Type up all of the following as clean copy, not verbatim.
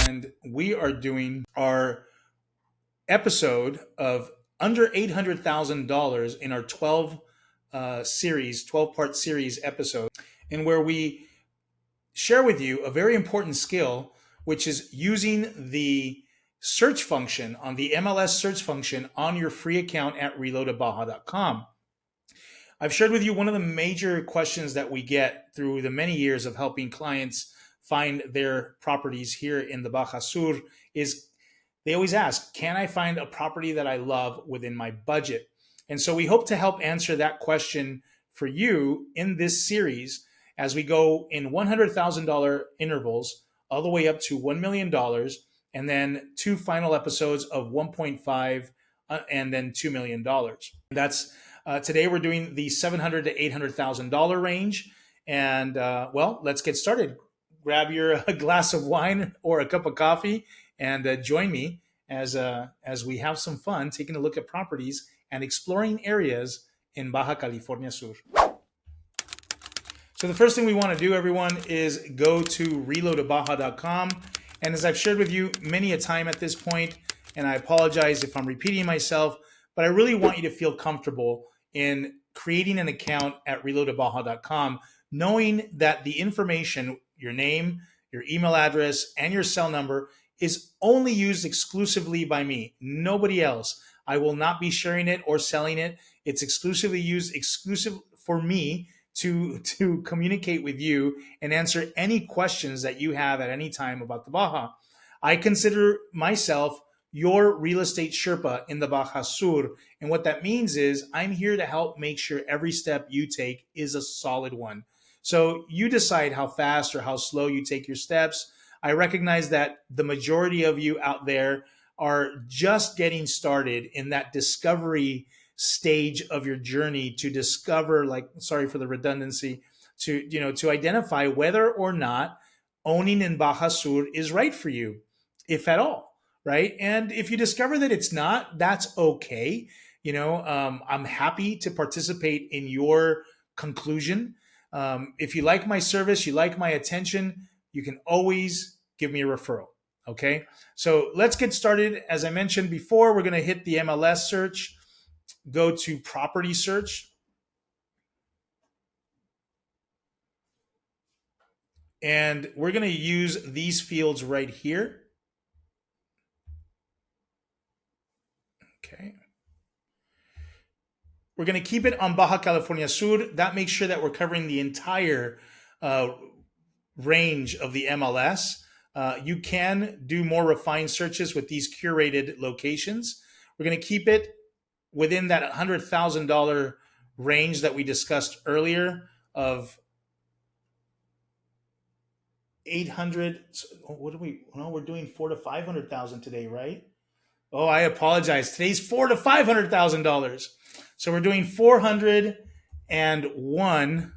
and we are doing our episode of under $800,000 in our 12 part series episode, and where we share with you a very important skill, which is using the search function on the MLS search function on your free account at reloadedbaja.com. I've shared with you one of the major questions that we get through the many years of helping clients find their properties here in the Baja Sur is they always ask, can I find a property that I love within my budget? And so we hope to help answer that question for you in this series as we go in $100,000 intervals all the way up to $1 million, and then two final episodes of 1.5 and then $2 million. That's today we're doing the $700,000 to $800,000 range. And well, let's get started. Grab your glass of wine or a cup of coffee and join me as we have some fun taking a look at properties and exploring areas in Baja California Sur. So the first thing we want to do, everyone, is go to reloadedbaja.com. And as I've shared with you many a time at this point, and I apologize if I'm repeating myself, but I really want you to feel comfortable in creating an account at reloadedbaja.com, knowing that the information, your name, your email address, and your cell number is only used exclusively by me, nobody else. I will not be sharing it or selling it. It's exclusively used for me to communicate with you and answer any questions that you have at any time about the Baja. I consider myself your real estate Sherpa in the Baja Sur. And what that means is I'm here to help make sure every step you take is a solid one. So you decide how fast or how slow you take your steps. I recognize that the majority of you out there are just getting started in that discovery stage of your journey to discover, like, sorry for the redundancy, to identify whether or not owning in Baja Sur is right for you, if at all, right? And if you discover that it's not, that's okay. I'm happy to participate in your conclusion. If you like my service, you like my attention, you can always give me a referral. Okay. So let's get started. As I mentioned before, we're going to hit the MLS search, go to property search. And we're going to use these fields right here. Okay. We're going to keep it on Baja California Sur. That makes sure that we're covering the entire range of the MLS. You can do more refined searches with these curated locations. We're going to keep it within that $100,000 range that we discussed earlier of 800. What do we? No, we're doing 400,000 to 500,000 today, right? Oh, I apologize. Today's $400,000 to $500,000. So we're doing 401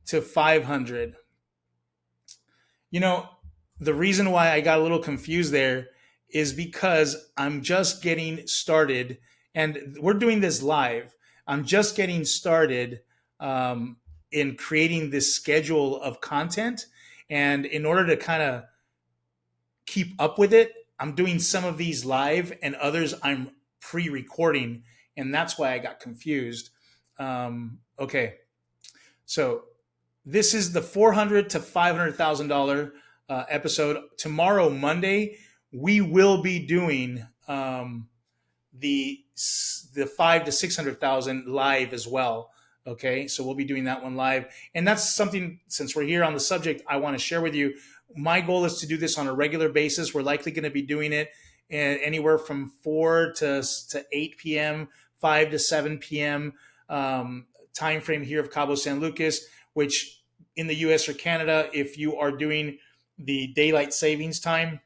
to 500. The reason why I got a little confused there is because I'm just getting started, and we're doing this live. I'm just getting started in creating this schedule of content. And in order to kind of keep up with it, I'm doing some of these live and others I'm pre-recording. And that's why I got confused. Okay. So this is the $400,000 to $500,000 episode. Tomorrow, Monday, we will be doing the $500,000 to $600,000 live as well. Okay, so we'll be doing that one live, and that's something, since we're here on the subject, I want to share with you. My goal is to do this on a regular basis. We're likely going to be doing it anywhere from 4 to 8 p.m., 5 to 7 p.m. Time frame here of Cabo San Lucas, which in the U.S. or Canada, if you are doing the daylight savings time,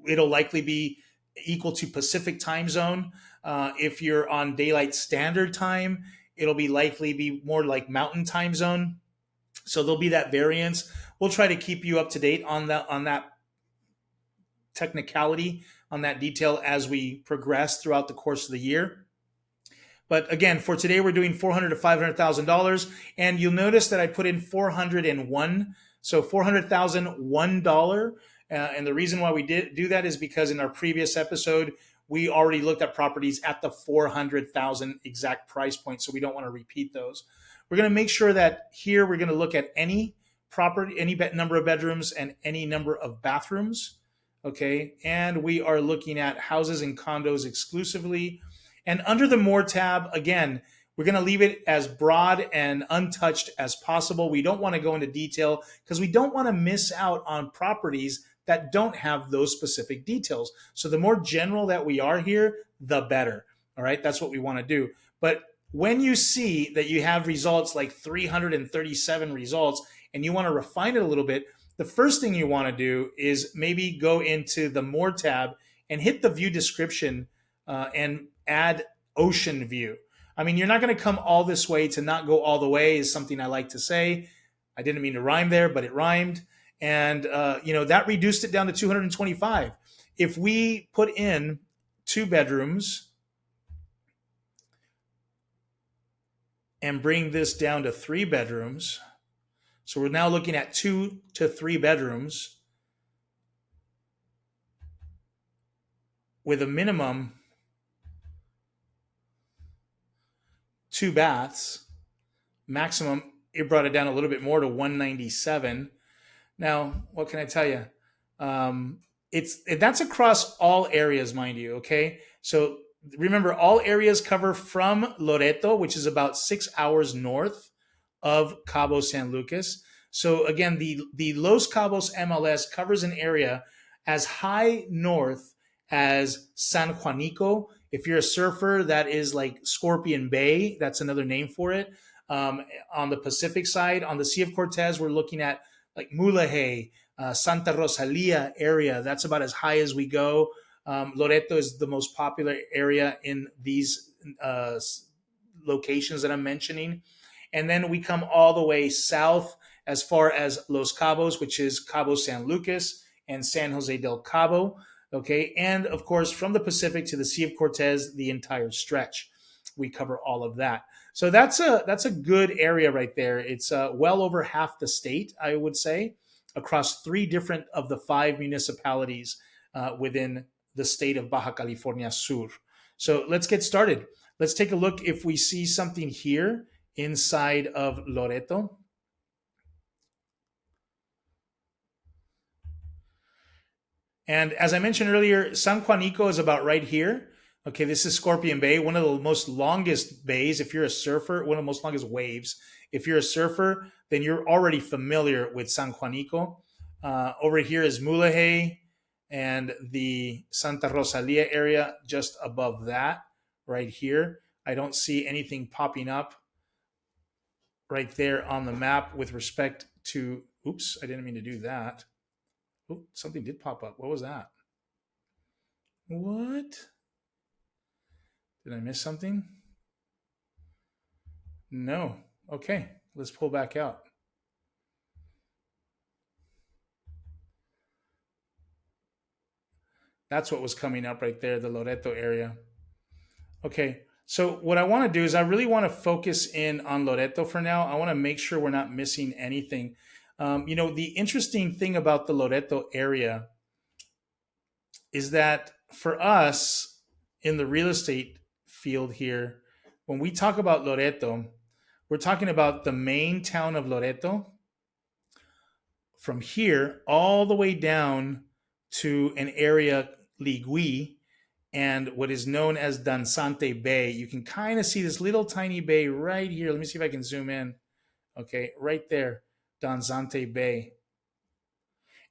it'll likely be equal to Pacific time zone. If you're on daylight standard time, it'll be likely be more like mountain time zone. So there'll be that variance. We'll try to keep you up to date on that technicality, on that detail as we progress throughout the course of the year. But again, for today, we're doing $400,000 to $500,000, and you'll notice that I put in 401, so $400,001, And the reason why we did do that is because in our previous episode, we already looked at properties at the 400,000 exact price point. So we don't want to repeat those. We're going to make sure that here we're going to look at any property, any number of bedrooms and any number of bathrooms. Okay. And we are looking at houses and condos exclusively. And under the More tab, again, we're going to leave it as broad and untouched as possible. We don't want to go into detail because we don't want to miss out on properties that don't have those specific details. So the more general that we are here, the better. All right, that's what we want to do. But when you see that you have results like 337 results and you want to refine it a little bit, the first thing you want to do is maybe go into the More tab and hit the view description and add ocean view. I mean, you're not going to come all this way to not go all the way is something I like to say. I didn't mean to rhyme there, but it rhymed. And, that reduced it down to 225. If we put in 2 bedrooms and bring this down to 3 bedrooms, so we're now looking at 2 to 3 bedrooms with a minimum 2 baths, maximum, it brought it down a little bit more to 197. Now, what can I tell you? That's across all areas, mind you. Okay, so remember, all areas cover from Loreto, which is about 6 hours north of Cabo San Lucas. So again, the Los Cabos MLS covers an area as high north as San Juanico. If you're a surfer, that is like Scorpion Bay. That's another name for it. On the Pacific side, on the Sea of Cortez, we're looking at like Mulahay, Santa Rosalia area. That's about as high as we go. Loreto is the most popular area in these locations that I'm mentioning. And then we come all the way south as far as Los Cabos, which is Cabo San Lucas and San Jose del Cabo. Okay. And of course, from the Pacific to the Sea of Cortez, the entire stretch. We cover all of that. So that's a good area right there. It's well over half the state, I would say, across 3 different of the 5 municipalities within the state of Baja California Sur. So let's get started. Let's take a look if we see something here inside of Loreto. And as I mentioned earlier, San Juanico is about right here. Okay, this is Scorpion Bay, one of the most longest bays. If you're a surfer, one of the most longest waves. If you're a surfer, then you're already familiar with San Juanico. Over here is Mulahay and the Santa Rosalia area just above that, right here. I don't see anything popping up right there on the map with respect to, oops, I didn't mean to do that. Oh, something did pop up. What was that? What? Did I miss something? No. Okay, let's pull back out. That's what was coming up right there, the Loreto area. Okay, so what I want to do is I really want to focus in on Loreto for now. I want to make sure we're not missing anything. The interesting thing about the Loreto area is that for us in the real estate field here, when we talk about Loreto, we're talking about the main town of Loreto from here all the way down to an area, Ligui, and what is known as Danzante Bay. You can kind of see this little tiny bay right here. Let me see if I can zoom in. Okay, right there, Danzante Bay.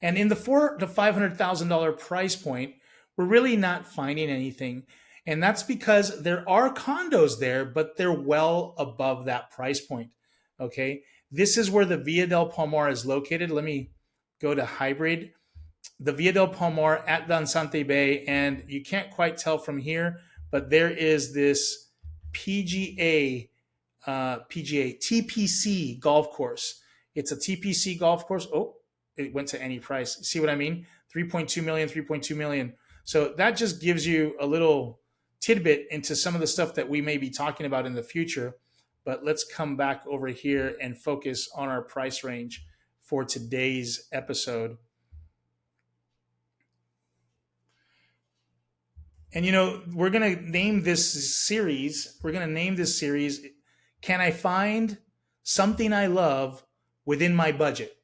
And in the $400,000 to $500,000 price point, we're really not finding anything. And that's because there are condos there, but they're well above that price point. Okay, this is where the Villa del Palmar is located. Let me go to hybrid. The Villa del Palmar at Danzante Bay, and you can't quite tell from here, but there is this TPC golf course. It's a TPC golf course. Oh, it went to any price. See what I mean? 3.2 million, 3.2 million. So that just gives you a little tidbit into some of the stuff that we may be talking about in the future. But let's come back over here and focus on our price range for today's episode. And you know, we're going to name this series, Can I Find Something I Love Within My Budget?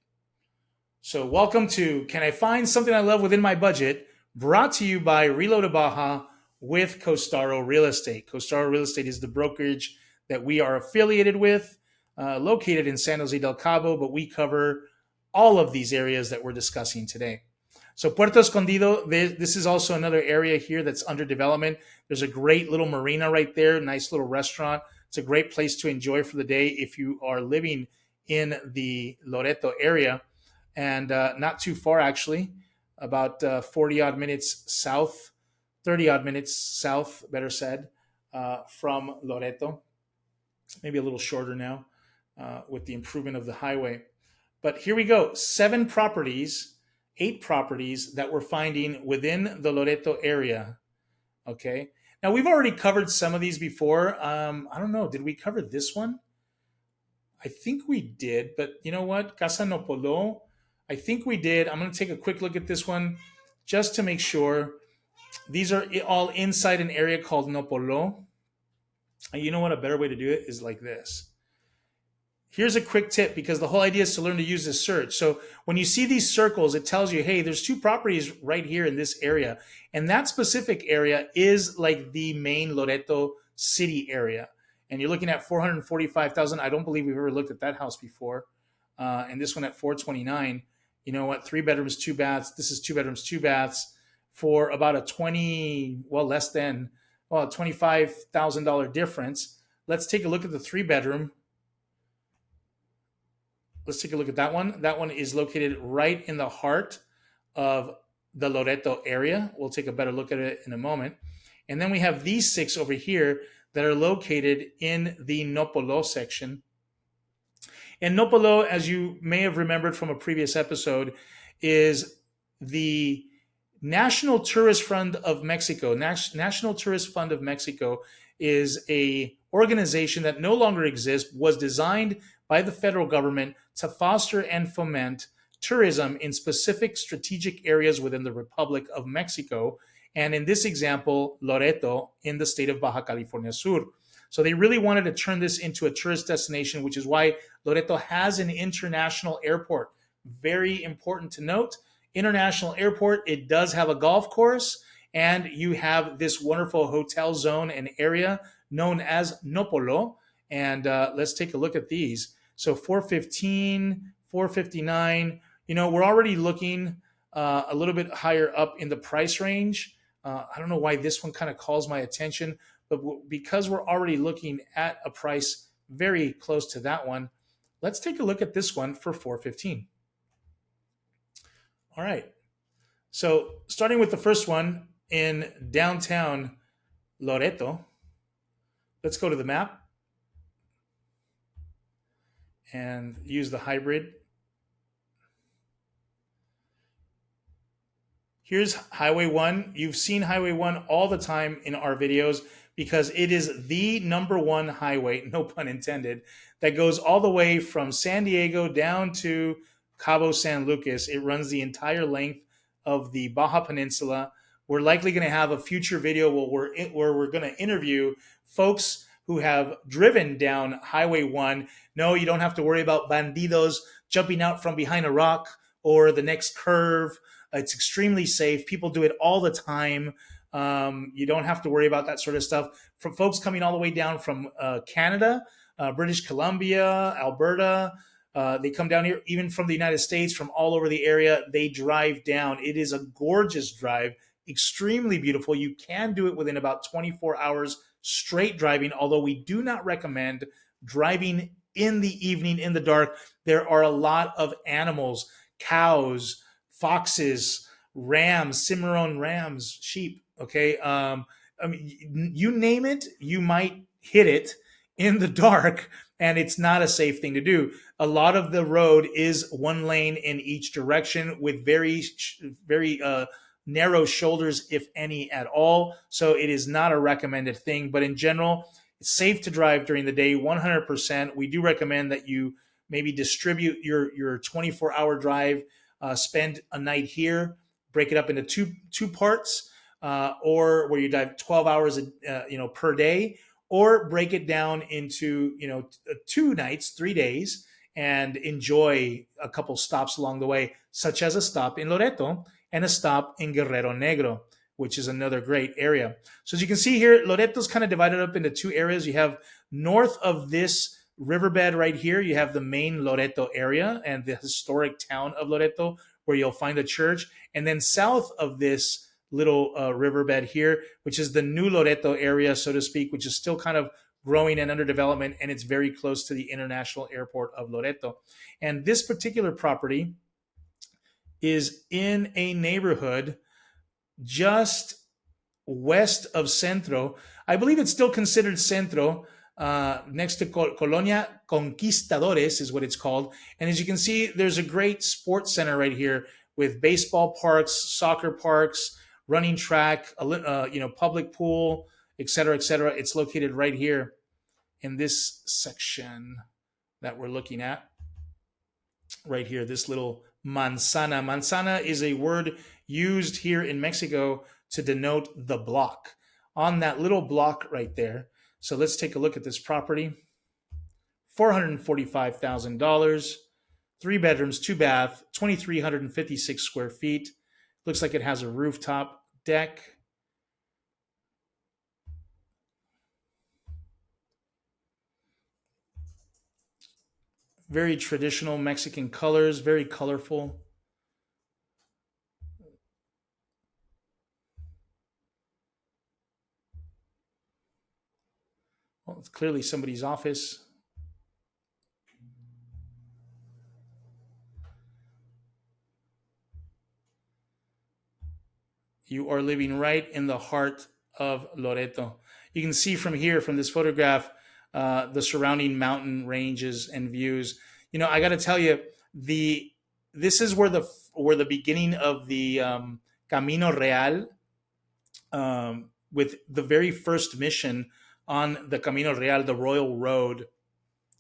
So, welcome to Can I Find Something I Love Within My Budget? Brought to you by Reload to Baja with Costaro Real Estate. Costaro Real Estate is the brokerage that we are affiliated with, located in San Jose del Cabo, but we cover all of these areas that we're discussing today. So Puerto Escondido, this is also another area here that's under development. There's a great little marina right there, nice little restaurant. It's a great place to enjoy for the day if you are living in the Loreto area, and not too far actually, about 40 odd minutes south, 30 odd minutes south, better said, from Loreto. Maybe a little shorter now with the improvement of the highway. But here we go, 8 properties that we're finding within the Loreto area. Okay. Now we've already covered some of these before. I don't know. Did we cover this one? I think we did, but you know what? Casa Nopolo. I think we did. I'm going to take a quick look at this one just to make sure. These are all inside an area called Nopolo. And you know what? A better way to do it is like this. Here's a quick tip, because the whole idea is to learn to use this search. So when you see these circles, it tells you, hey, there's 2 properties right here in this area. And that specific area is like the main Loreto city area. And you're looking at 445,000. I don't believe we've ever looked at that house before. And this one at 429. You know what? 3 bedrooms, 2 baths. This is 2 bedrooms, 2 baths for about a $25,000 difference. Let's take a look at the 3 bedroom. Let's take a look at that one. That one is located right in the heart of the Loreto area. We'll take a better look at it in a moment. And then we have these 6 over here that are located in the Nopolo section. And Nopolo, as you may have remembered from a previous episode, is the National Tourist Fund of Mexico. National Tourist Fund of Mexico is a organization that no longer exists, was designed by the federal government to foster and foment tourism in specific strategic areas within the Republic of Mexico. And in this example, Loreto in the state of Baja California Sur. So they really wanted to turn this into a tourist destination, which is why Loreto has an international airport. Very important to note. International airport, it does have a golf course, and you have this wonderful hotel zone and area known as Nopolo. And let's take a look at these. So 415, 459, you know, we're already looking a little bit higher up in the price range. I don't know why this one kind of calls my attention, but because we're already looking at a price very close to that one, let's take a look at this one for 415. All right. So starting with the first one in downtown Loreto, let's go to the map and use the hybrid. Here's Highway 1. You've seen Highway 1 all the time in our videos because it is the #1 highway, no pun intended, that goes all the way from San Diego down to Cabo San Lucas. It runs the entire length of the Baja Peninsula. We're likely going to have a future video where we're going to interview folks who have driven down Highway 1. No, you don't have to worry about bandidos jumping out from behind a rock or the next curve. It's extremely safe. People do it all the time. You don't have to worry about that sort of stuff. From folks coming all the way down from Canada, British Columbia, Alberta, they come down here, even from the United States, from all over the area. They drive down. It is a gorgeous drive, extremely beautiful. You can do it within about 24 hours straight driving, although we do not recommend driving in the evening in the dark. There are a lot of animals, cows, foxes, rams, Cimarron rams, sheep. Okay. I mean, you name it, you might hit it in the dark, and it's not a safe thing to do. A lot of the road is one lane in each direction with very narrow shoulders, if any at all. So it is not a recommended thing. But in general, it's safe to drive during the day, 100%. We do recommend that you maybe distribute your 24-hour drive, spend a night here, break it up into two parts. or where you dive 12 hours, per day, or break it down into, 2 nights, 3 days, and enjoy a couple stops along the way, such as a stop in Loreto and a stop in Guerrero Negro, which is another great area. So as you can see here, Loreto's kind of divided up into two areas. You have north of this riverbed right here, you have the main Loreto area and the historic town of Loreto, where you'll find a church. And then south of this little riverbed here, which is the new Loreto area, so to speak, which is still kind of growing and under development, and it's very close to the international airport of Loreto. And this particular property is in a neighborhood just west of Centro. I believe it's still considered Centro, next to Colonia Conquistadores is what it's called. And as you can see, there's a great sports center right here with baseball parks, soccer parks, running track, public pool, et cetera, et cetera. It's located right here in this section that we're looking at right here, this little manzana. Manzana is a word used here in Mexico to denote the block. On that little block right there. So let's take a look at this property. $445,000, 3 bedrooms, 2 bath, 2,356 square feet. Looks like it has a rooftop deck. Very traditional Mexican colors, very colorful. Well, it's clearly somebody's office. You are living right in the heart of Loreto. You can see from here, from this photograph, the surrounding mountain ranges and views. I got to tell you, this is where the beginning of the Camino Real, with the very first mission on the Camino Real, the Royal Road,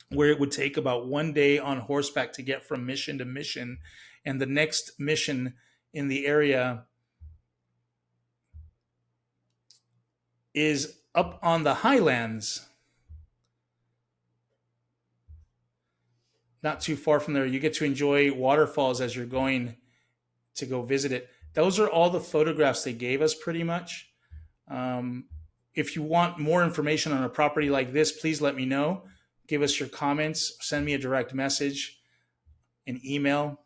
where it would take about 1 day on horseback to get from mission to mission, and the next mission in the area is up on the highlands, not too far from there. You get to enjoy waterfalls as you're going to go visit it. Those are all the photographs they gave us, pretty much. If you want more information on a property like this, please let me know. Give us your comments. Send me a direct message, an email.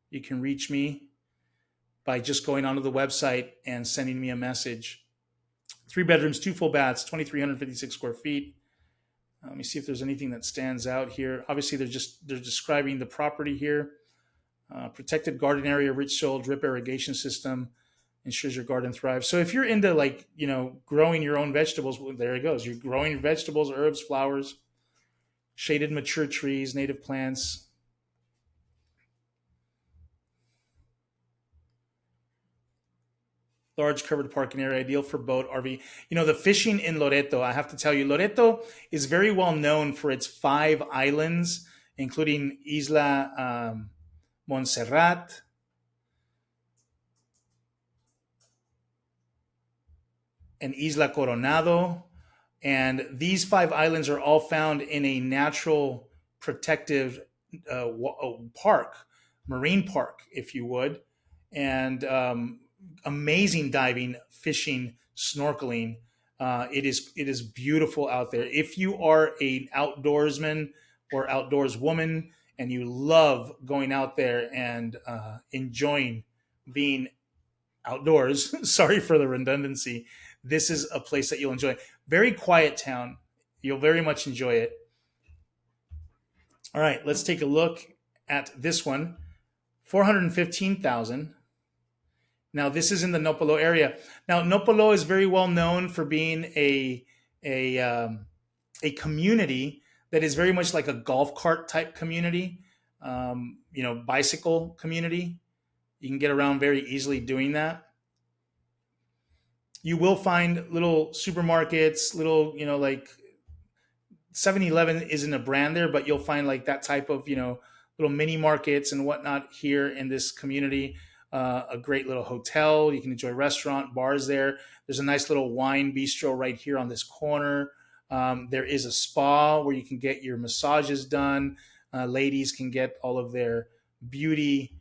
You can reach me by just going onto the website and sending me a message. 3 bedrooms, 2 full baths, 2,356 square feet. Let me see if there's anything that stands out here. Obviously, they're describing the property here. Protected garden area, rich soil, drip irrigation system, ensures your garden thrives. So if you're into growing your own vegetables, well, there it goes. You're growing vegetables, herbs, flowers, shaded mature trees, native plants. Large covered parking area, ideal for boat, RV. The fishing in Loreto, I have to tell you, Loreto is very well known for its 5 islands, including Isla Montserrat, and Isla Coronado. And these 5 islands are all found in a natural protective park, marine park, if you would. And amazing diving, fishing, snorkeling. It is beautiful out there. If you are an outdoorsman or outdoors woman and you love going out there and enjoying being outdoors, sorry for the redundancy, this is a place that you'll enjoy. Very quiet town. You'll very much enjoy it. All right, let's take a look at this one. 415,000. Now, this is in the Nopalo area. Now, Nopalo is very well known for being a community that is very much like a golf cart type community, bicycle community. You can get around very easily doing that. You will find little supermarkets, little, like 7-Eleven isn't a brand there, but you'll find like that type of, little mini markets and whatnot here in this community. a great little hotel. You can enjoy restaurant, bars there. There's a nice little wine bistro right here on this corner. There is a spa where you can get your massages done. Ladies can get all of their beauty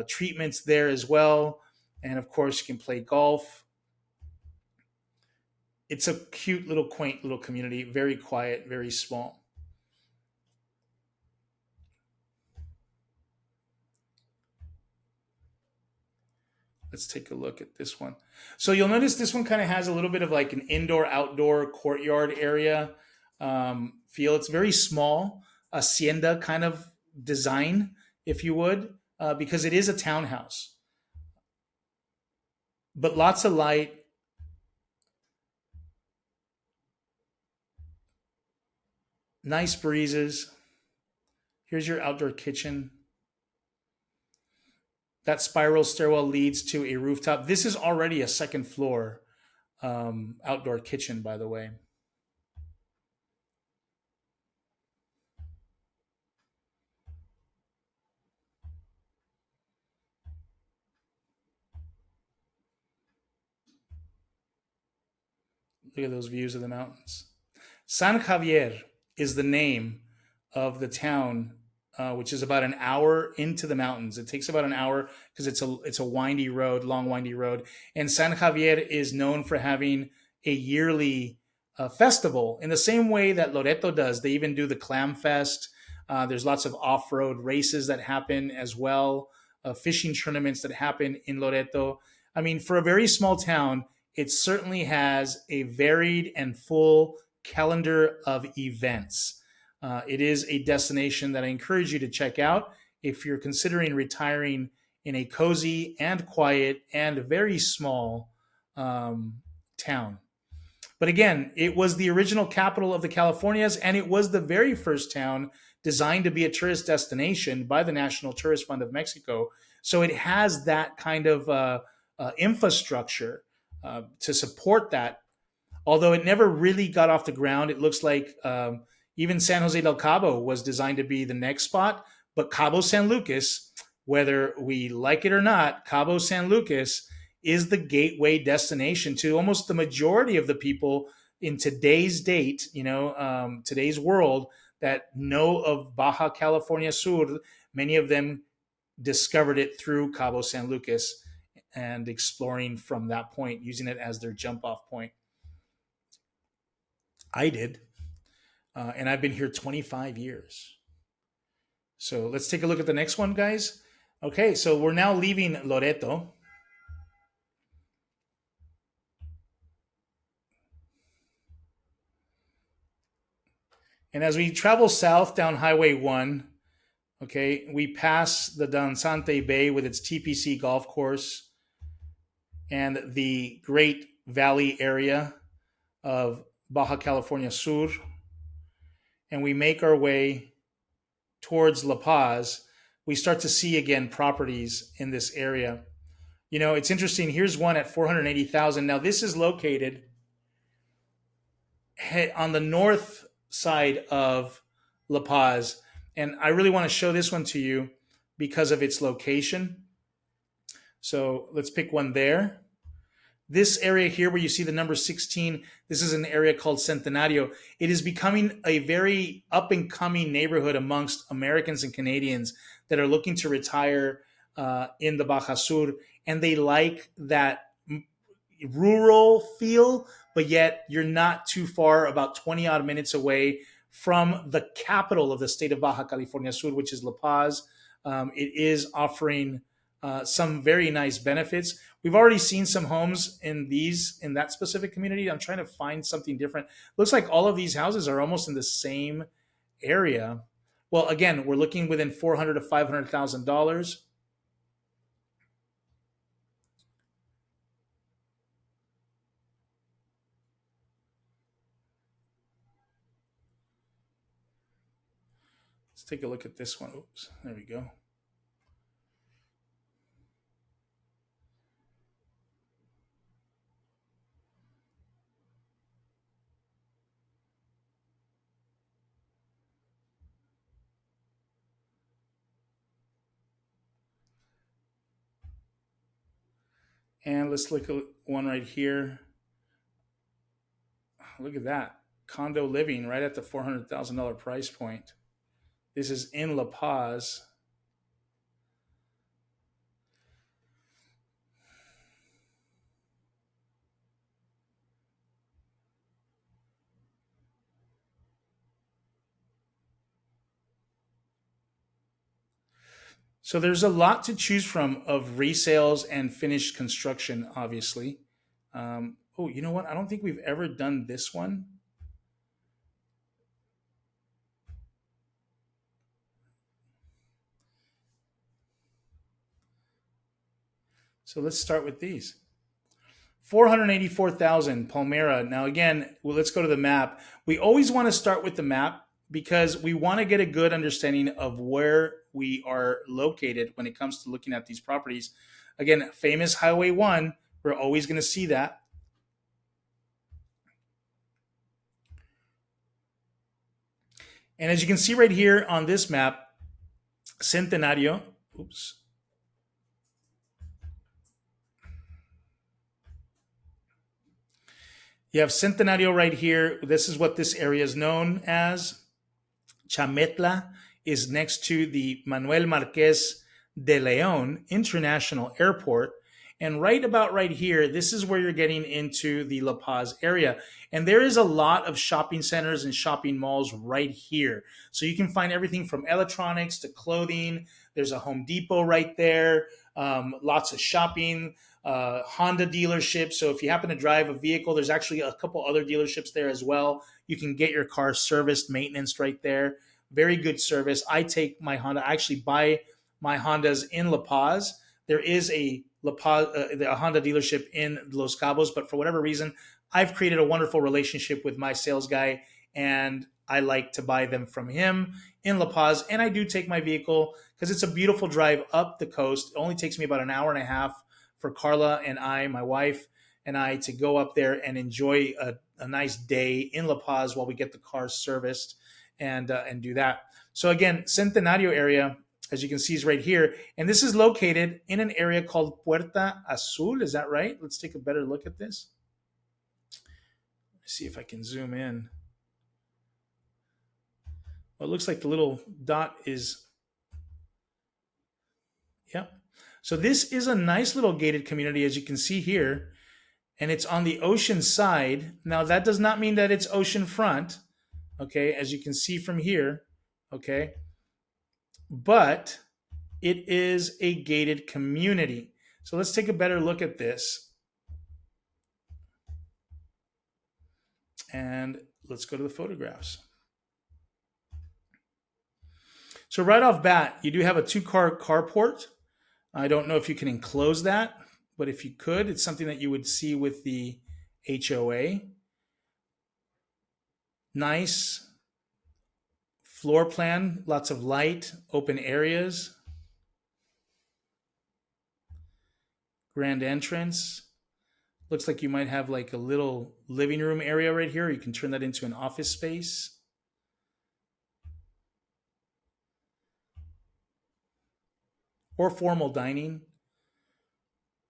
treatments there as well. And of course, you can play golf. It's a cute little quaint little community, very quiet, very small. Let's take a look at this one. So you'll notice this one kind of has a little bit of like an indoor outdoor courtyard area feel. It's very small, hacienda kind of design, if you would, because it is a townhouse, but lots of light, nice breezes. Here's your outdoor kitchen. That spiral stairwell leads to a rooftop. This is already a second floor outdoor kitchen, by the way. Look at those views of the mountains. San Javier is the name of the town, which is about an hour into the mountains. It takes about an hour because it's a windy road, long windy road. And San Javier is known for having a yearly festival in the same way that Loreto does. They even do the Clam Fest. There's lots of off road races that happen as well, fishing tournaments that happen in Loreto. I mean, for a very small town, it certainly has a varied and full calendar of events. It is a destination that I encourage you to check out if you're considering retiring in a cozy and quiet and very small town. But again, it was the original capital of the Californias, and it was the very first town designed to be a tourist destination by the National Tourist Fund of Mexico. So it has that kind of infrastructure to support that. Although it never really got off the ground, it looks like even San Jose del Cabo was designed to be the next spot. But Cabo San Lucas, whether we like it or not, Cabo San Lucas is the gateway destination to almost the majority of the people in today's date, today's world that know of Baja California Sur. Many of them discovered it through Cabo San Lucas and exploring from that point, using it as their jump off point. I did. And I've been here 25 years. So let's take a look at the next one, guys. Okay, so we're now leaving Loreto. And as we travel south down Highway 1, okay, we pass the Danzante Bay with its TPC golf course and the Great Valley area of Baja California Sur. And we make our way towards La Paz. We start to see again properties in this area. You know, it's interesting. Here's one at 480,000. Now, this is located on the north side of La Paz. And I really want to show this one to you because of its location. So let's pick one there. This area here where you see the number 16, this is an area called Centenario. It is becoming a very up and coming neighborhood amongst Americans and Canadians that are looking to retire in the Baja Sur. And they like that rural feel, but yet you're not too far, about 20 odd minutes away from the capital of the state of Baja California Sur, which is La Paz. It is offering some very nice benefits. We've already seen some homes in that specific community. I'm trying to find something different. Looks like all of these houses are almost in the same area. Well, again, we're looking within $400,000 to $500,000. Let's take a look at this one. Oops, there we go. And let's look at one right here. Look at that. Condo living right at the $400,000 price point. This is in La Paz. So there's a lot to choose from of resales and finished construction, obviously. Oh, you know what? I don't think we've ever done this one. So let's start with these. 484,000 Palmera. Now again, well, let's go to the map. We always want to start with the map because we want to get a good understanding of where we are located when it comes to looking at these properties. Again, famous Highway 1, we're always going to see that. And as you can see right here on this map, Centenario, oops. You have Centenario right here. This is what this area is known as. Chametla is next to the Manuel Marquez de Leon International Airport. And right about right here, this is where you're getting into the La Paz area. And there is a lot of shopping centers and shopping malls right here. So you can find everything from electronics to clothing. There's a Home Depot right there, lots of shopping, Honda dealerships. So if you happen to drive a vehicle, there's actually a couple other dealerships there as well. You can get your car serviced, maintenance right there. Very good service. I take my Honda. I actually buy my Hondas in La Paz. There is a La Paz, a Honda dealership in Los Cabos, but for whatever reason, I've created a wonderful relationship with my sales guy, and I like to buy them from him in La Paz. And I do take my vehicle because it's a beautiful drive up the coast. It only takes me about an hour and a half for Carla and I, my wife and I, to go up there and enjoy a nice day in La Paz while we get the cars serviced and do that. So again, Centenario area, as you can see, is right here, and this is located in an area called Puerta Azul. Is that right? Let's take a better look at this. Let's see if I can zoom in. Well, it looks like the little dot is, yep. So this is a nice little gated community, as you can see here, and it's on the ocean side. Now, that does not mean that it's ocean front, okay, as you can see from here, okay, but it is a gated community. So let's take a better look at this. And let's go to the photographs. So right off bat, you do have a two-car carport. I don't know if you can enclose that, but if you could, it's something that you would see with the HOA. Nice floor plan, lots of light, open areas. Grand entrance. Looks like you might have like a little living room area right here. You can turn that into an office space. Or formal dining,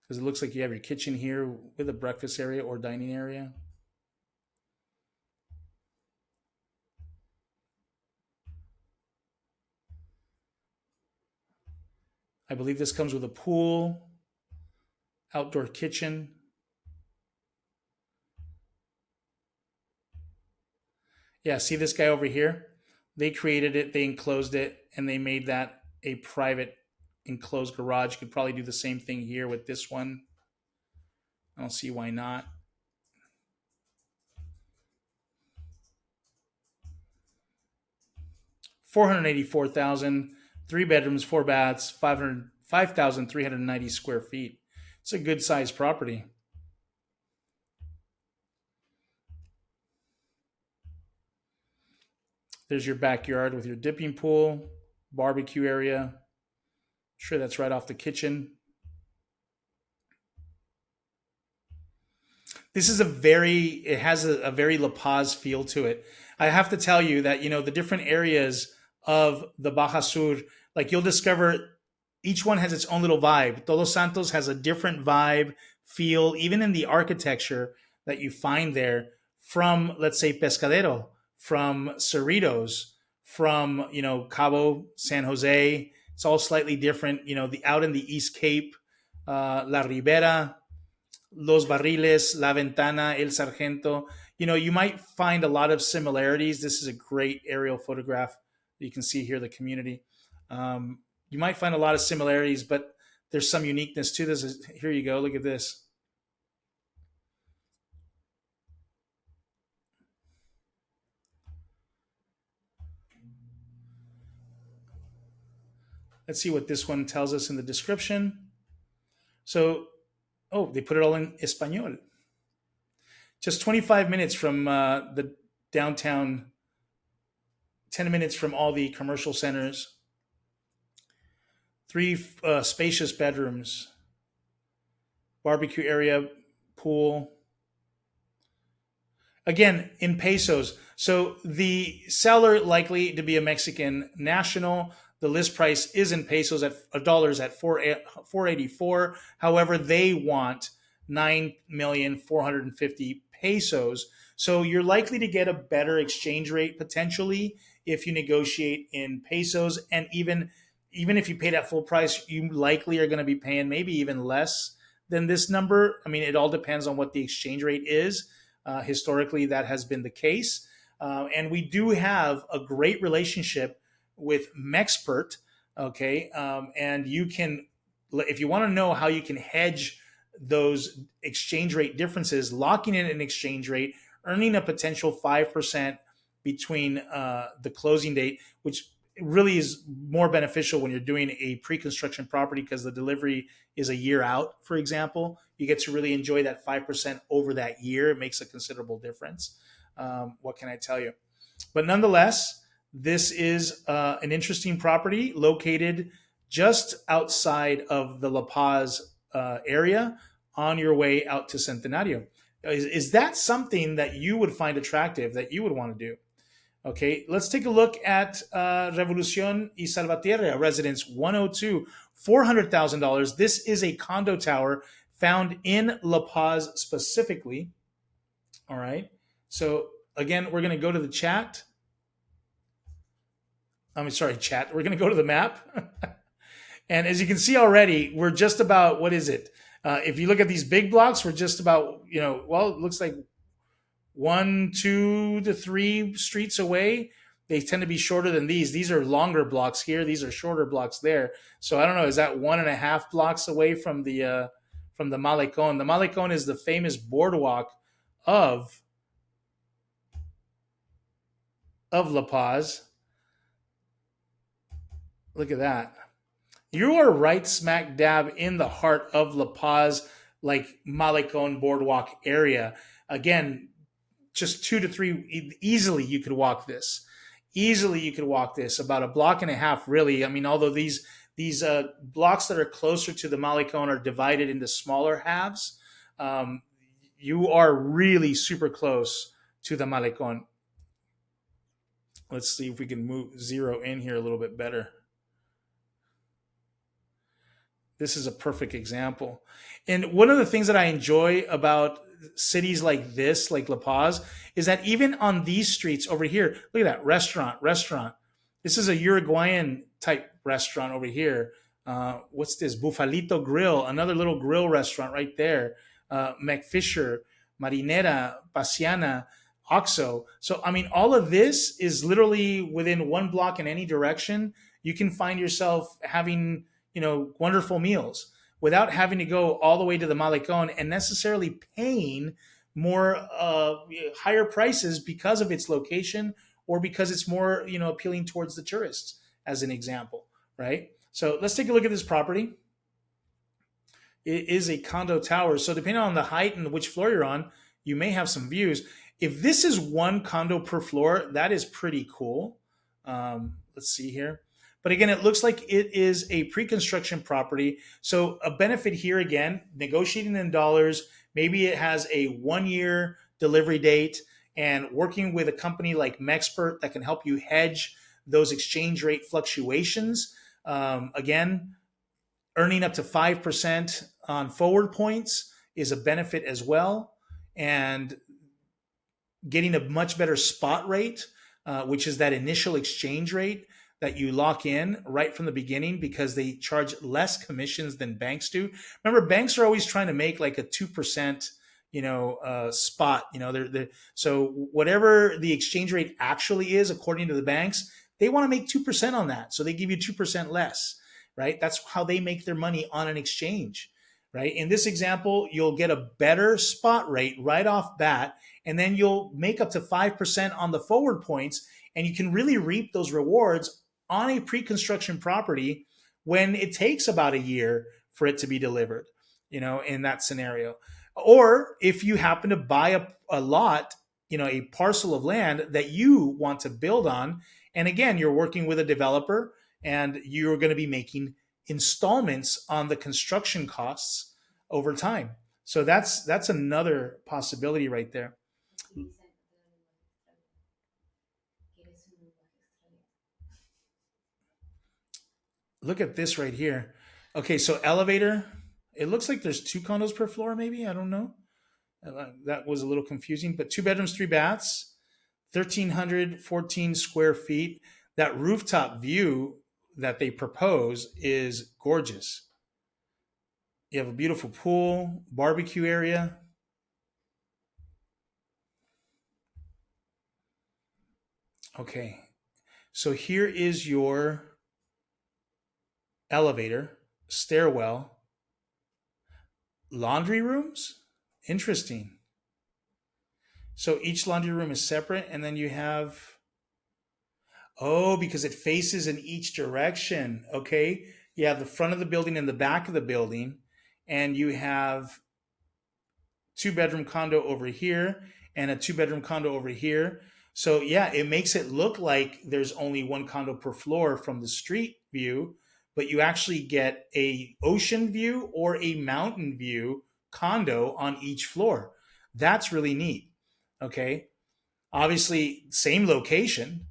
because it looks like you have your kitchen here with a breakfast area or dining area. I believe this comes with a pool, outdoor kitchen. Yeah, see this guy over here? They created it, they enclosed it, and they made that a private enclosed garage. You could probably do the same thing here with this one. I don't see why not. $484,000, 3 bedrooms, 4 baths, 5,390 square feet. It's a good sized property. There's your backyard with your dipping pool, barbecue area. Sure, that's right off the kitchen. This is it has a very La Paz feel to it. I have to tell you that, the different areas of the Baja Sur, like you'll discover each one has its own little vibe. Todos Santos has a different vibe, feel, even in the architecture that you find there from, let's say, Pescadero, from Cerritos, from, Cabo San Jose. It's all slightly different. The out in the East Cape, La Ribera, Los Barriles, La Ventana, El Sargento. You might find a lot of similarities. This is a great aerial photograph. You can see here the community. You might find a lot of similarities, but there's some uniqueness to this. Here you go. Look at this. Let's see what this one tells us in the description. So, oh, they put it all in Espanol. Just 25 minutes from the downtown, 10 minutes from all the commercial centers, three spacious bedrooms, barbecue area, pool. Again, in pesos. So the seller likely to be a Mexican national. The list price is in pesos at dollars at 484. However, they want 9,450 pesos. So you're likely to get a better exchange rate potentially if you negotiate in pesos, and even if you pay that full price, you likely are going to be paying maybe even less than this number. I mean, it all depends on what the exchange rate is. Historically, that has been the case. And we do have a great relationship with Mexpert. Okay. And you can, if you want to know how you can hedge those exchange rate differences, locking in an exchange rate, earning a potential 5% between the closing date, which really is more beneficial when you're doing a pre-construction property because the delivery is a year out, for example. You get to really enjoy that 5% over that year. It makes a considerable difference. What can I tell you? But nonetheless, this is an interesting property located just outside of the La Paz area on your way out to Centenario. Is that something that you would find attractive, that you would want to do? Okay, let's take a look at Revolucion y Salvatierra, Residence 102, $400,000. This is a condo tower found in La Paz specifically. All right, so again, we're going to go to the chat. I'm sorry, chat. We're going to go to the map. And as you can see already, we're just about, what is it? If you look at these big blocks, we're just about, well, it looks like 1, 2 to 3 streets away. They tend to be shorter than these. These are longer blocks here. These are shorter blocks there. So I don't know. Is that 1.5 blocks away from the Malecon? The Malecon is the famous boardwalk of La Paz. Look at that. You are right smack dab in the heart of La Paz, like Malecon boardwalk area. Again, just 2 to 3 easily you could walk this. Easily you could walk this about a block and a half, really. I mean, although these blocks that are closer to the Malecon are divided into smaller halves, you are really super close to the Malecon. Let's see if we can zero in here a little bit better. This is a perfect example. And one of the things that I enjoy about cities like this, like La Paz, is that even on these streets over here, look at that restaurant. This is a Uruguayan type restaurant over here. What's this? Bufalito Grill, another little grill restaurant right there. McFisher, Marinera, Pasiana, Oxo. So, I mean, all of this is literally within 1 block in any direction. You can find yourself having, wonderful meals without having to go all the way to the Malecon and necessarily paying more higher prices because of its location or because it's more appealing towards the tourists, as an example, right? So let's take a look at this property. It is a condo tower, so depending on the height and which floor you're on, you may have some views. If this is 1 condo per floor, that is pretty cool. Let's see here. But again, it looks like it is a pre-construction property. So a benefit here, again, negotiating in dollars. Maybe it has a 1-year delivery date, and working with a company like Mexpert that can help you hedge those exchange rate fluctuations. Again, earning up to 5% on forward points is a benefit as well. And getting a much better spot rate, which is that initial exchange rate that you lock in right from the beginning because they charge less commissions than banks do. Remember, banks are always trying to make like a 2%, spot. So whatever the exchange rate actually is, according to the banks, they want to make 2% on that. So they give you 2% less, right? That's how they make their money on an exchange, right? In this example, you'll get a better spot rate right off bat, and then you'll make up to 5% on the forward points, and you can really reap those rewards on a pre-construction property when it takes about a year for it to be delivered, in that scenario. Or if you happen to buy a lot, a parcel of land that you want to build on, and again, you're working with a developer and you're going to be making installments on the construction costs over time. So that's another possibility right there. Look at this right here. Okay, so elevator. It looks like there's two condos per floor, maybe. I don't know. That was a little confusing, but 2 bedrooms, 3 baths, 1,314 square feet. That rooftop view that they propose is gorgeous. You have a beautiful pool, barbecue area. Okay, so here is your elevator, stairwell, laundry rooms. Interesting. So each laundry room is separate, and then you have, oh, because it faces in each direction. Okay, you have the front of the building and the back of the building, and you have 2 bedroom condo over here and a 2 bedroom condo over here. So yeah, it makes it look like there's only one condo per floor from the street view, but you actually get a ocean view or a mountain view condo on each floor. That's really neat. Okay. Obviously, same location.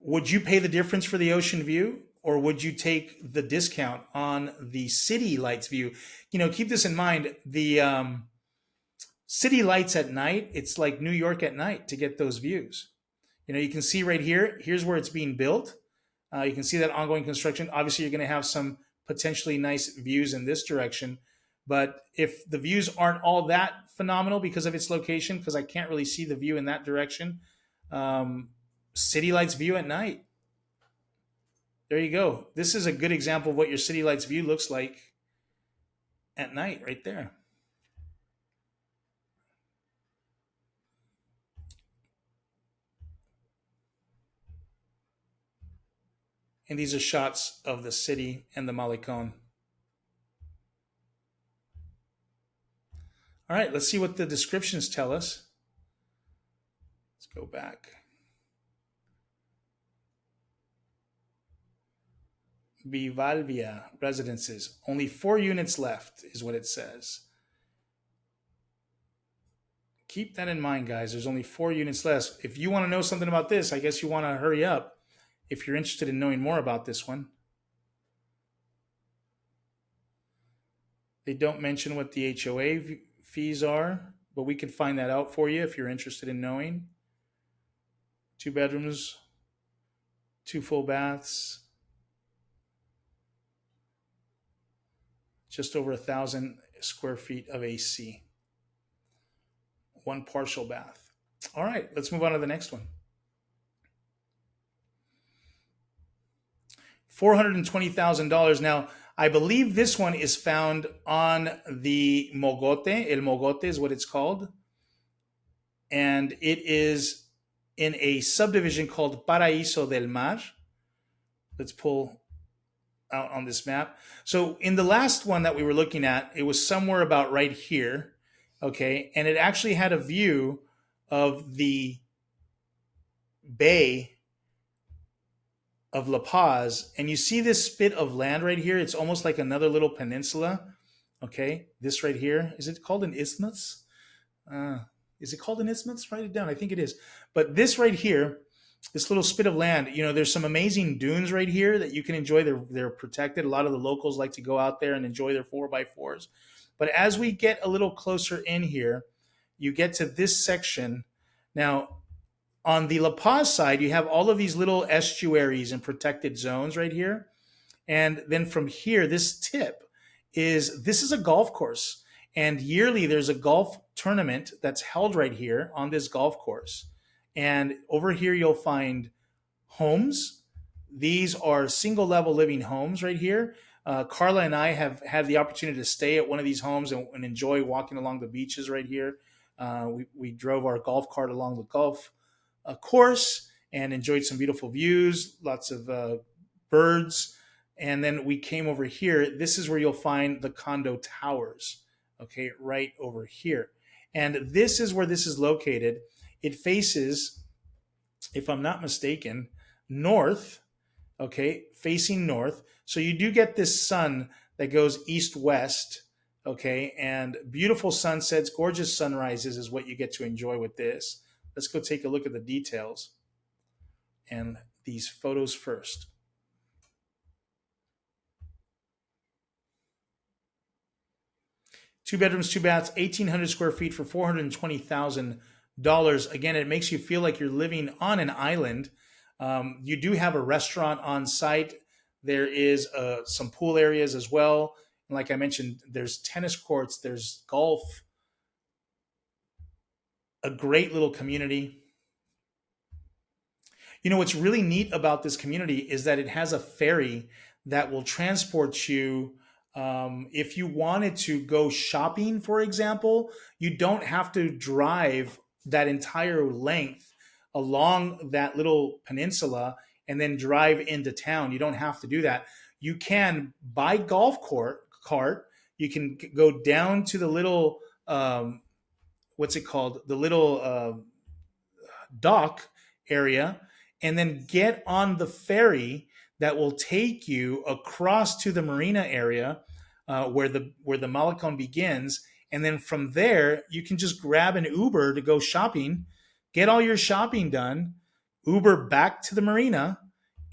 Would you pay the difference for the ocean view, or would you take the discount on the city lights view? Keep this in mind. The city lights at night, it's like New York at night to get those views. You can see right here, here's where it's being built. You can see that ongoing construction. Obviously, you're going to have some potentially nice views in this direction. But if the views aren't all that phenomenal because of its location, because I can't really see the view in that direction, city lights view at night. There you go. This is a good example of what your city lights view looks like at night right there. And these are shots of the city and the Malecon. All right, let's see what the descriptions tell us. Let's go back. Vivalvia residences. Only 4 units left is what it says. Keep that in mind, guys. There's only 4 units left. If you want to know something about this, I guess you want to hurry up if you're interested in knowing more about this one. They don't mention what the HOA fees are, but we could find that out for you if you're interested in knowing. 2 bedrooms, 2 full baths, just over 1,000 square feet of AC. 1 partial bath. All right, let's move on to the next one. $420,000. Now, I believe this one is found on the Mogote. El Mogote is what it's called. And it is in a subdivision called Paraíso del Mar. Let's pull out on this map. So in the last one that we were looking at, it was somewhere about right here. Okay. And it actually had a view of the bay of La Paz, and you see this spit of land right here. It's almost like another little peninsula. Okay, this right here, is it called an isthmus? Is it called an isthmus? Write it down. I think it is. But this right here this little spit of land. There's some amazing dunes right here that you can enjoy. They're protected. A lot of the locals like to go out there and enjoy their 4x4s. But as we get a little closer in here, you get to this section. Now, on the La Paz side, you have all of these little estuaries and protected zones right here. And then from here, this is a golf course. And yearly there's a golf tournament that's held right here on this golf course. And over here you'll find homes. These are single level living homes right here. Carla and I have had the opportunity to stay at one of these homes and enjoy walking along the beaches right here. We drove our golf cart along the golf course and enjoyed some beautiful views, lots of birds. And then we came over here. This is where you'll find the condo towers, okay, right over here. And this is where this is located. It faces, if I'm not mistaken, north, okay, facing north. So you do get this sun that goes east west, okay, and beautiful sunsets, gorgeous sunrises is what you get to enjoy with this. Let's go take a look at the details and these photos first. 2 bedrooms, 2 baths, 1,800 square feet for $420,000. Again, it makes you feel like you're living on an island. You do have a restaurant on site. There is some pool areas as well. And like I mentioned, there's tennis courts, there's golf, a great little community. What's really neat about this community is that it has a ferry that will transport you. If you wanted to go shopping, for example, you don't have to drive that entire length along that little peninsula and then drive into town. You don't have to do that. You can buy cart. You can go down to the little what's it called? The little dock area, and then get on the ferry that will take you across to the marina area where the Malecon begins, and then from there you can just grab an Uber to go shopping, get all your shopping done, Uber back to the marina,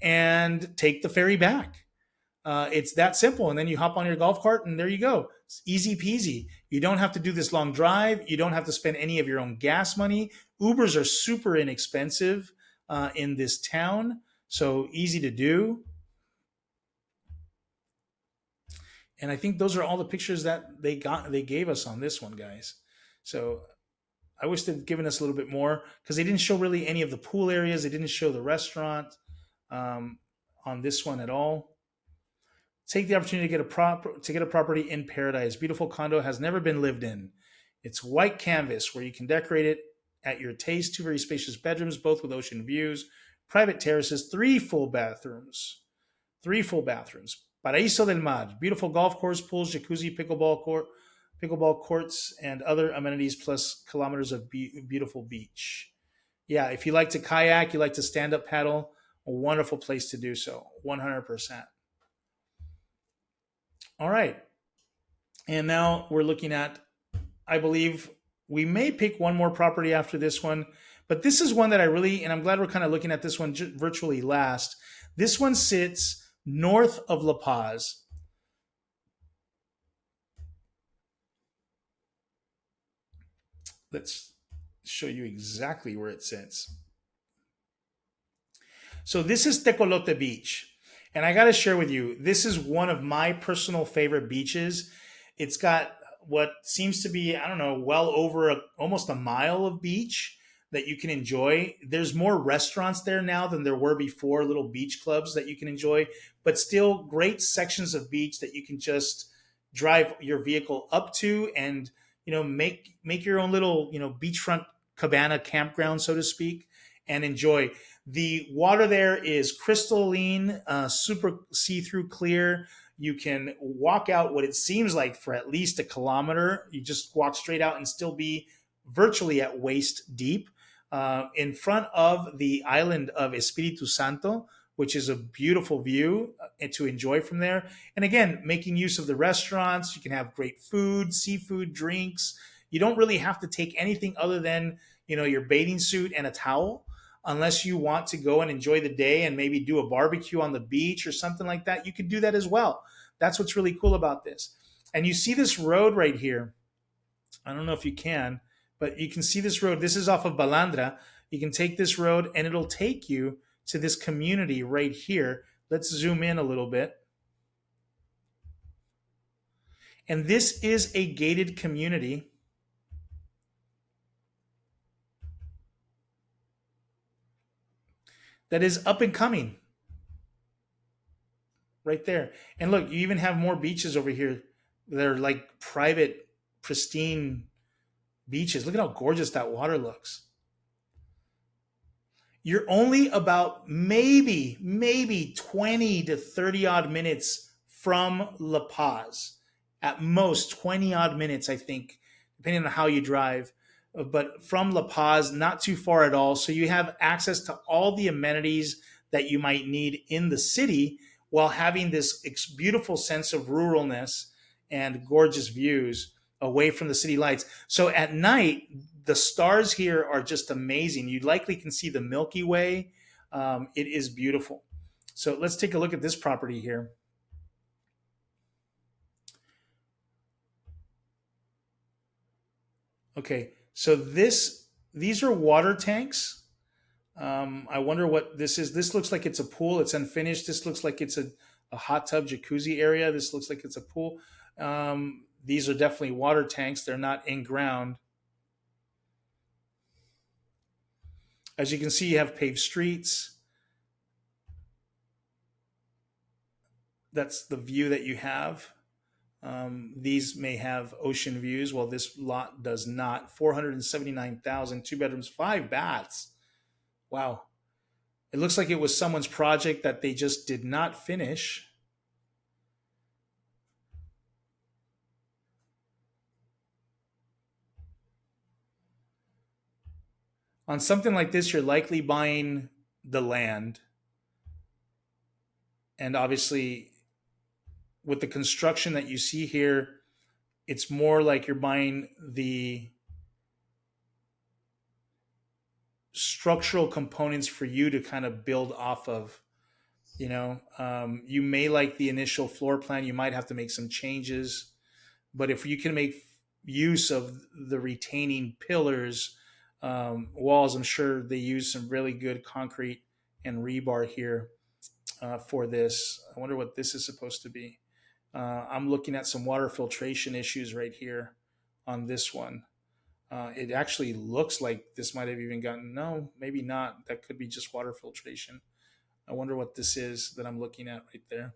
and take the ferry back. It's that simple, and then you hop on your golf cart, and there you go. It's easy peasy. You don't have to do this long drive. You don't have to spend any of your own gas money. Ubers are super inexpensive in this town, so easy to do. And I think those are all the pictures that they gave us on this one, guys. So I wish they'd given us a little bit more because they didn't show really any of the pool areas. They didn't show the restaurant on this one at all. Take the opportunity to get a property in paradise. Beautiful condo has never been lived in. It's white canvas where you can decorate it at your taste. 2 very spacious bedrooms, both with ocean views. Private terraces, 3 full bathrooms. 3 full bathrooms. Paraíso del Mar, beautiful golf course, pools, jacuzzi, pickleball courts, and other amenities, plus kilometers of beautiful beach. Yeah, if you like to kayak, you like to stand up paddle, a wonderful place to do so, 100%. All right. And now we're looking at, I believe we may pick one more property after this one, but this is one that and I'm glad we're kind of looking at this one virtually last. This one sits north of La Paz. Let's show you exactly where it sits. So this is Tecolote Beach. And I got to share with you, this is one of my personal favorite beaches. It's got what seems to be, I don't know, well over almost a mile of beach that you can enjoy. There's more restaurants there now than there were before, little beach clubs that you can enjoy, but still great sections of beach that you can just drive your vehicle up to and, make your own little, beachfront cabana campground, so to speak, and enjoy. The water there is crystalline, super see-through clear. You can walk out what it seems like for at least a kilometer. You just walk straight out and still be virtually at waist deep in front of the island of Espiritu Santo, which is a beautiful view to enjoy from there. And again, making use of the restaurants, you can have great food, seafood, drinks. You don't really have to take anything other than your bathing suit and a towel. unless you want to go and enjoy the day and maybe do a barbecue on the beach or something like that, you could do that as well. That's what's really cool about this. And you see this road right here. I don't know if you can, but you can see this road. This is off of Balandra. You can take this road and it'll take you to this community right here. Let's zoom in a little bit. And this is a gated community that is up and coming right there. And look, you even have more beaches over here. They're like private, pristine beaches. Look at how gorgeous that water looks. You're only about maybe 20 to 30 odd minutes from La Paz. At most 20 odd minutes, I think, depending on how you drive. But from La Paz, not too far at all. So you have access to all the amenities that you might need in the city while having this beautiful sense of ruralness and gorgeous views away from the city lights. So at night, the stars here are just amazing. You likely can see the Milky Way. It is beautiful. So let's take a look at this property here. Okay, so these are water tanks. I wonder what this is. This looks like it's a pool. It's unfinished. This looks like it's a hot tub jacuzzi area. This looks like it's a pool. These are definitely water tanks. They're not in ground. As you can see, you have paved streets. That's the view that you have. These may have ocean views. Well, this lot does not. 479,000, 2 bedrooms, 5 baths. Wow. It looks like it was someone's project that they just did not finish. On something like this, you're likely buying the land. And obviously, with the construction that you see here, it's more like you're buying the structural components for you to kind of build off of. You may like the initial floor plan. You might have to make some changes. But if you can make use of the retaining pillars, walls, I'm sure they use some really good concrete and rebar here for this. I wonder what this is supposed to be. I'm looking at some water filtration issues right here on this one. It actually looks like this might have even gotten, no, maybe not. That could be just water filtration. I wonder what this is that I'm looking at right there.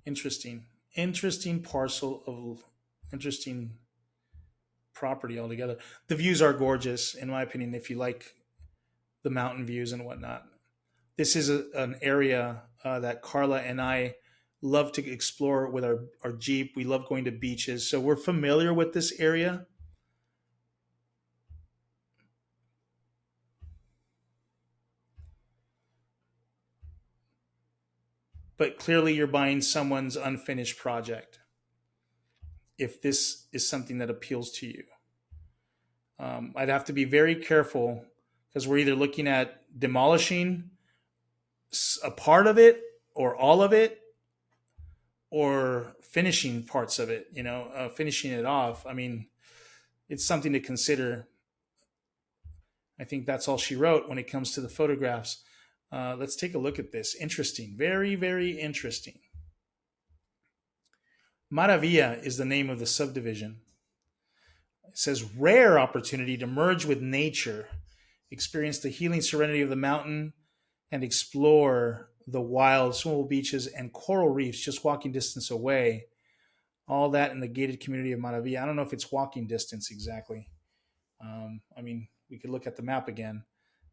Interesting parcel of interesting property altogether. The views are gorgeous, in my opinion, if you like the mountain views and whatnot. This is an area that Carla and I love to explore with our Jeep. We love going to beaches. So we're familiar with this area. But clearly, you're buying someone's unfinished project if this is something that appeals to you. I'd have to be very careful because we're either looking at demolishing a part of it or all of it or finishing parts of it, finishing it off. I mean, it's something to consider. I think that's all she wrote when it comes to the photographs. Let's take a look at this. Interesting. Very, very interesting. Maravilla is the name of the subdivision. It says rare opportunity to merge with nature, experience the healing serenity of the mountain, and explore the wild, swimmable beaches and coral reefs just walking distance away. All that in the gated community of Maravilla. I don't know if it's walking distance exactly. I mean, we could look at the map again.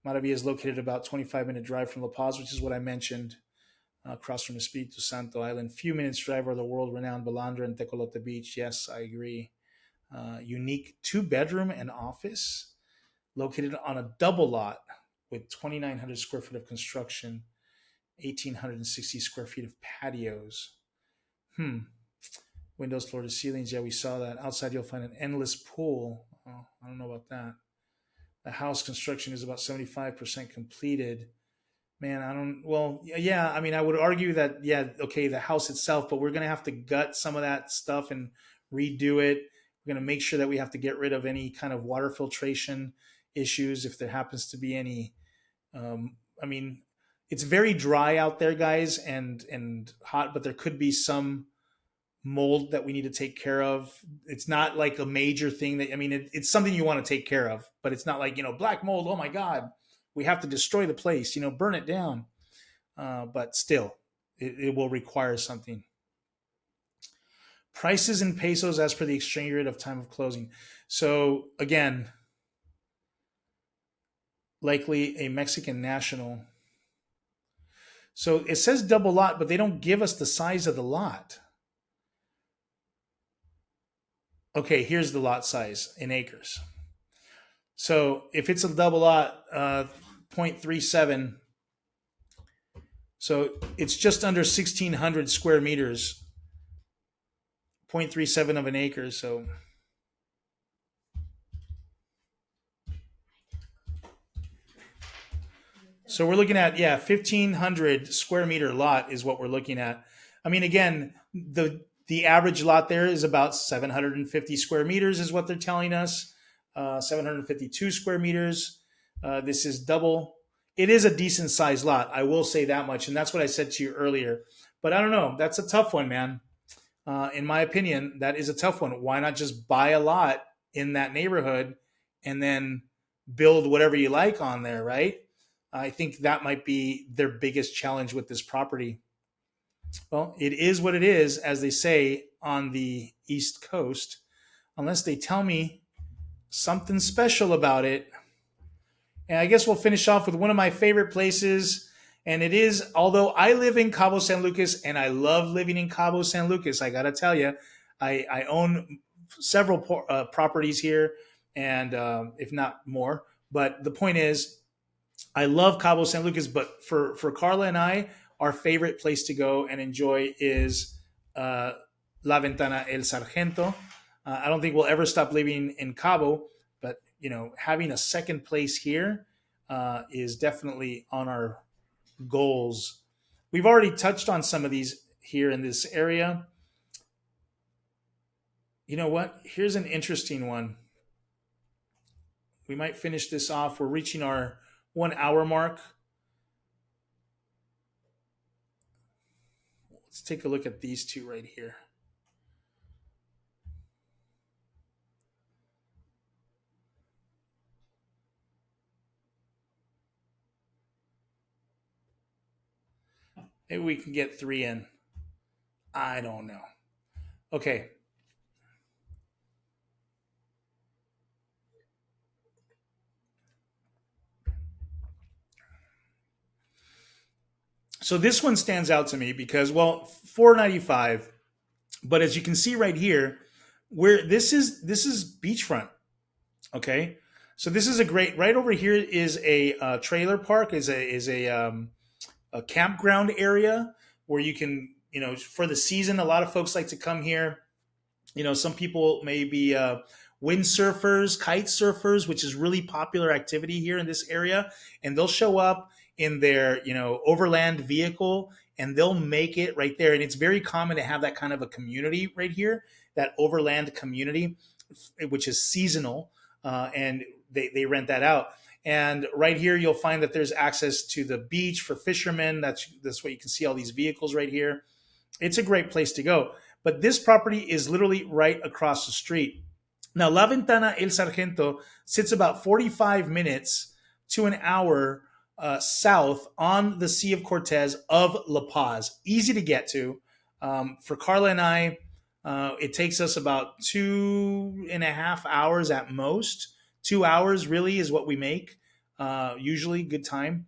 Maravilla is located about 25-minute drive from La Paz, which is what I mentioned, across from Espiritu Santo Island. Few minutes drive are the world-renowned Balandra and Tecolote Beach. Yes, I agree. Unique 2-bedroom and office located on a double lot with 2,900 square feet of construction, 1,860 square feet of patios. Windows, floor to ceilings. Yeah, we saw that. Outside, you'll find an endless pool. Oh, I don't know about that. The house construction is about 75% completed. Man, I don't. Well, yeah. I mean, I would argue that yeah, okay, the house itself, but we're gonna have to gut some of that stuff and redo it. We're gonna make sure that we have to get rid of any kind of water filtration issues if there happens to be any. I mean, it's very dry out there, guys, and hot, but there could be some mold that we need to take care of. It's not like a major thing that I mean, it's something you want to take care of, but it's not like black mold. Oh my God, we have to destroy the place, burn it down. But still, it will require something. Prices in pesos as per the exchange rate of time of closing. So again, likely a Mexican national. So it says double lot, but they don't give us the size of the lot. Okay, here's the lot size in acres. So if it's a double lot, 0.37, so it's just under 1,600 square meters, 0.37 of an acre. So we're looking at 1,500 square meter lot is what we're looking at. I mean, again, the average lot there is about 750 square meters is what they're telling us. 752 square meters. This is double. It is a decent sized lot. I will say that much. And that's what I said to you earlier. But I don't know. That's a tough one, man. In my opinion, that is a tough one. Why not just buy a lot in that neighborhood and then build whatever you like on there, right? I think that might be their biggest challenge with this property. Well, it is what it is, as they say on the East Coast, unless they tell me something special about it. And I guess we'll finish off with one of my favorite places. And it is, although I live in Cabo San Lucas and I love living in Cabo San Lucas, I got to tell you, I own several properties here, and if not more. But the point is, I love Cabo San Lucas, but for Carla and I, our favorite place to go and enjoy is La Ventana El Sargento. I don't think we'll ever stop living in Cabo, but having a second place here is definitely on our goals. We've already touched on some of these here in this area. You know what? Here's an interesting one. We might finish this off. We're reaching our 1 hour mark. Let's take a look at these two right here. Maybe we can get 3 in. I don't know. Okay. So this one stands out to me because, well, 495, but as you can see right here, where this is beachfront. Okay, so this is a great. Right over here is a trailer park, is a campground area where you can, for the season, a lot of folks like to come here. Some people may be windsurfers, kite surfers, which is really popular activity here in this area, and they'll show up in their overland vehicle and they'll make it right there. And it's very common to have that kind of a community right here, that overland community, which is seasonal, and they rent that out. And right here, you'll find that there's access to the beach for fishermen. That's what you can see, all these vehicles right here. It's a great place to go. But this property is literally right across the street. Now, La Ventana El Sargento sits about 45 minutes to an hour south on the Sea of Cortez of La Paz. Easy to get to. For Carla and I, it takes us about 2.5 hours at most. 2 hours really is what we make, usually good time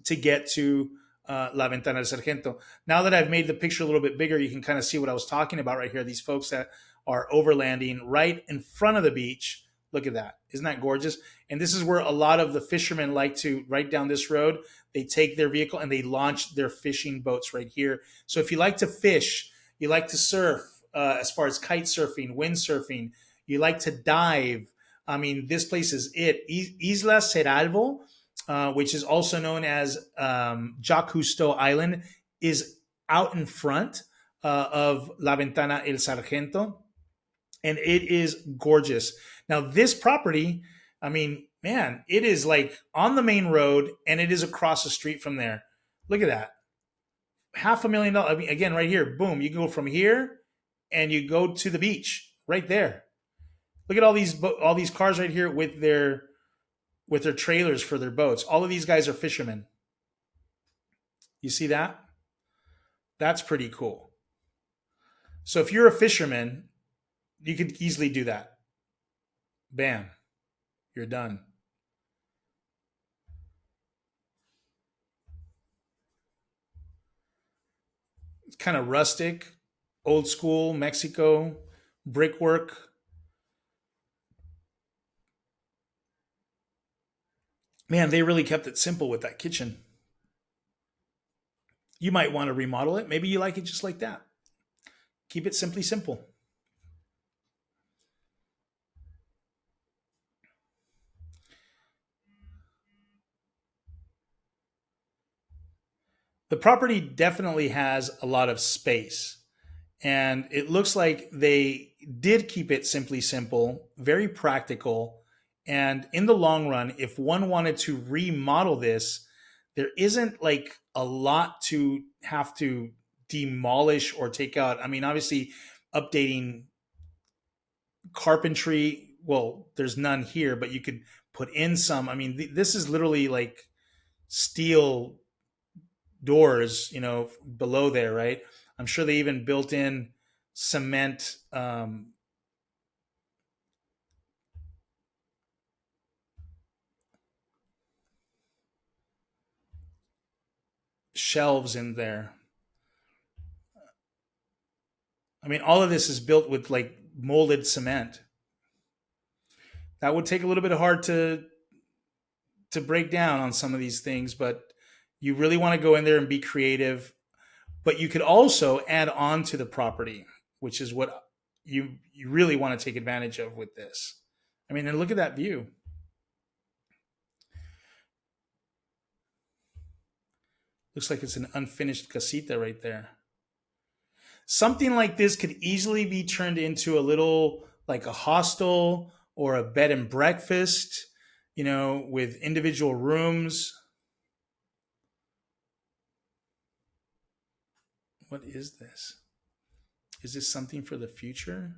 to get to La Ventana del Sargento. Now that I've made the picture a little bit bigger, you can kind of see what I was talking about right here. These folks that are overlanding right in front of the beach. Look at that. Isn't that gorgeous? And this is where a lot of the fishermen like to, right down this road, they take their vehicle and they launch their fishing boats right here. So if you like to fish, you like to surf, as far as kite surfing, windsurfing, you like to dive. I mean, this place is it. Isla Ceralvo, which is also known as Jacques Cousteau Island, is out in front of La Ventana El Sargento, and it is gorgeous. Now, this property, I mean, man, it is like on the main road, and it is across the street from there. Look at that, $500,000. I mean, again, right here, boom, you can go from here, and you go to the beach right there. Look at all these cars right here with their trailers for their boats. All of these guys are fishermen. You see that? That's pretty cool. So if you're a fisherman, you could easily do that. Bam, you're done. It's kind of rustic, old school Mexico, brickwork. Man, they really kept it simple with that kitchen. You might want to remodel it. Maybe you like it just like that. Keep it simply simple. The property definitely has a lot of space, and it looks like they did keep it simply simple, very practical. And in the long run, if one wanted to remodel this, there isn't like a lot to have to demolish or take out. I mean, obviously, updating carpentry, well, there's none here, but you could put in some. I mean, this is literally like steel doors, below there, right? I'm sure they even built in cement shelves in there. I mean, all of this is built with like molded cement. That would take a little bit hard to break down on some of these things, but you really want to go in there and be creative. But you could also add on to the property, which is what you really want to take advantage of with this. I mean, and look at that view. Looks like it's an unfinished casita right there. Something like this could easily be turned into a little like a hostel or a bed and breakfast, with individual rooms. What is this? Is this something for the future?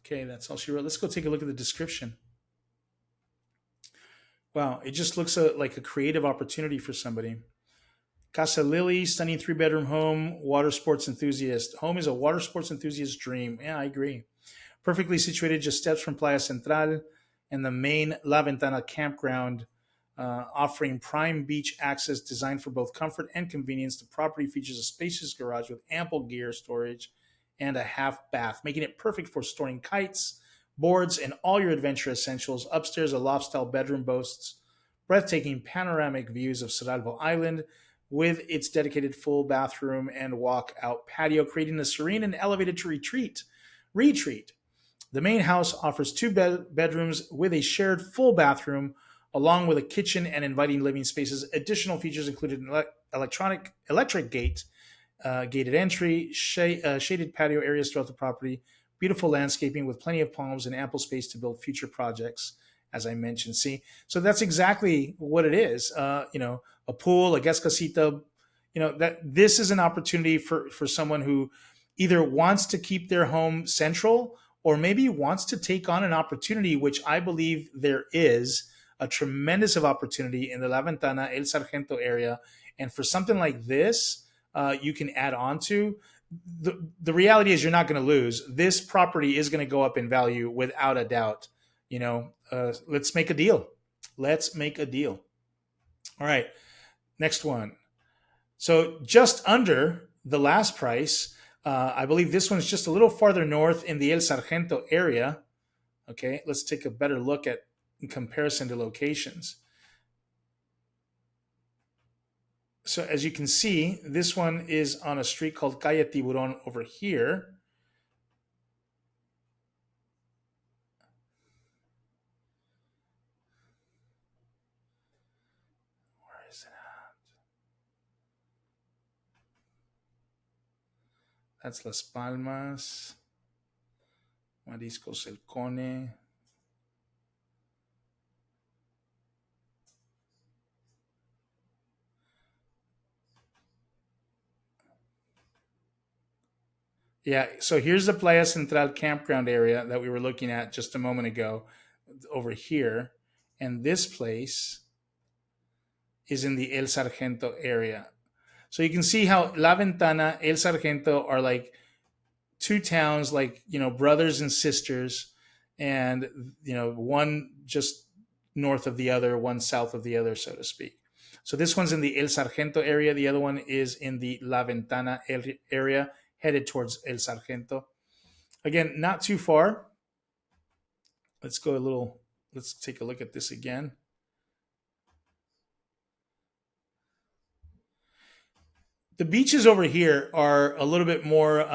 Okay, that's all she wrote. Let's go take a look at the description. Wow, it just looks like a creative opportunity for somebody. Casa Lily, stunning three-bedroom home, water sports enthusiast. Home is a water sports enthusiast dream. Yeah, I agree. Perfectly situated, just steps from Playa Central and the main La Ventana campground, offering prime beach access designed for both comfort and convenience. The property features a spacious garage with ample gear storage and a half bath, making it perfect for storing kites, boards, and all your adventure essentials. Upstairs, a loft style bedroom boasts breathtaking panoramic views of Cerralvo Island with its dedicated full bathroom and walk out patio, creating a serene and elevated to retreat. Retreat. The main house offers two bedrooms with a shared full bathroom, along with a kitchen and inviting living spaces. Additional features included an electric gate, gated entry, shaded patio areas throughout the property, beautiful landscaping with plenty of palms and ample space to build future projects, as I mentioned. See, so that's exactly what it is. A pool, a guest casita. That this is an opportunity for someone who either wants to keep their home central or maybe wants to take on an opportunity, which I believe there is a tremendous of opportunity in the La Ventana, El Sargento area. And for something like this, you can add on to. The reality is you're not going to lose. This property is going to go up in value without a doubt. Let's make a deal. Let's make a deal. All right, next one. So just under the last price, I believe this one's just a little farther north in the El Sargento area. Okay, let's take a better look at in comparison to locations. So as you can see, this one is on a street called Calle Tiburon over here. Where is it at? That's Las Palmas, Mariscos El Cone. Yeah, so here's the Playa Central campground area that we were looking at just a moment ago over here. And this place is in the El Sargento area. So you can see how La Ventana, El Sargento are like two towns, like, brothers and sisters, and, one just north of the other, one south of the other, so to speak. So this one's in the El Sargento area. The other one is in the La Ventana area, headed towards El Sargento. Again, not too far. Let's go a little, let's take a look at this again. The beaches over here are a little bit more